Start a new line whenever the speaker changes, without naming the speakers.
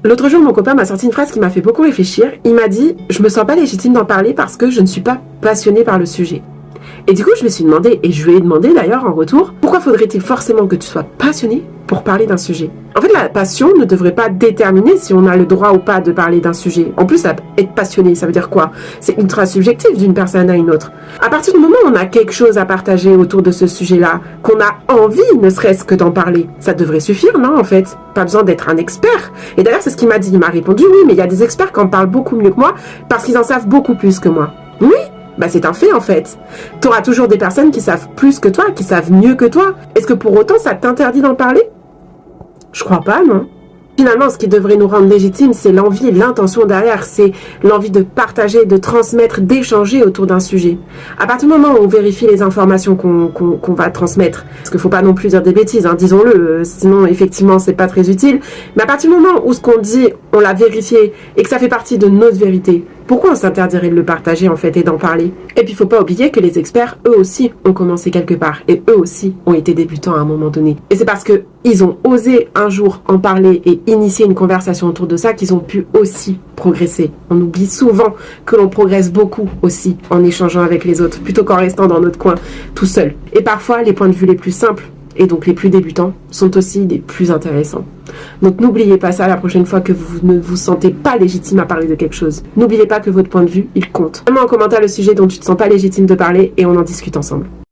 L'autre jour, mon copain m'a sorti une phrase qui m'a fait beaucoup réfléchir. Il m'a dit « Je me sens pas légitime d'en parler parce que je ne suis pas passionnée par le sujet. » Et du coup, je me suis demandé, et je lui ai demandé d'ailleurs en retour, pourquoi faudrait-il forcément que tu sois passionné pour parler d'un sujet? En fait, la passion ne devrait pas déterminer si on a le droit ou pas de parler d'un sujet. En plus, être passionné, ça veut dire quoi? C'est ultra subjectif d'une personne à une autre. À partir du moment où on a quelque chose à partager autour de ce sujet-là, qu'on a envie, ne serait-ce que d'en parler, ça devrait suffire, non, en fait? Pas besoin d'être un expert. Et d'ailleurs, c'est ce qu'il m'a dit. Il m'a répondu, oui, mais il y a des experts qui en parlent beaucoup mieux que moi parce qu'ils en savent beaucoup plus que moi. Oui, bah c'est un fait en fait. Tu auras toujours des personnes qui savent plus que toi, qui savent mieux que toi. Est-ce que pour autant ça t'interdit d'en parler? Je crois pas, non. Finalement, ce qui devrait nous rendre légitimes, c'est l'envie et l'intention derrière. C'est l'envie de partager, de transmettre, d'échanger autour d'un sujet. À partir du moment où on vérifie les informations qu'on va transmettre, parce qu'il faut pas non plus dire des bêtises, hein, disons-le, sinon effectivement c'est pas très utile. Mais à partir du moment où ce qu'on dit, on l'a vérifié et que ça fait partie de notre vérité, pourquoi on s'interdirait de le partager en fait et d'en parler? Et puis il faut pas oublier que les experts, eux aussi, ont commencé quelque part et eux aussi ont été débutants à un moment donné. Et c'est parce que ils ont osé un jour en parler et initier une conversation autour de ça qu'ils ont pu aussi progresser. On oublie souvent que l'on progresse beaucoup aussi en échangeant avec les autres plutôt qu'en restant dans notre coin tout seul. Et parfois les points de vue les plus simples et donc les plus débutants sont aussi les plus intéressants. Donc n'oubliez pas ça la prochaine fois que vous ne vous sentez pas légitime à parler de quelque chose. N'oubliez pas que votre point de vue, il compte. Mets-moi en commentaire le sujet dont tu te sens pas légitime de parler et on en discute ensemble.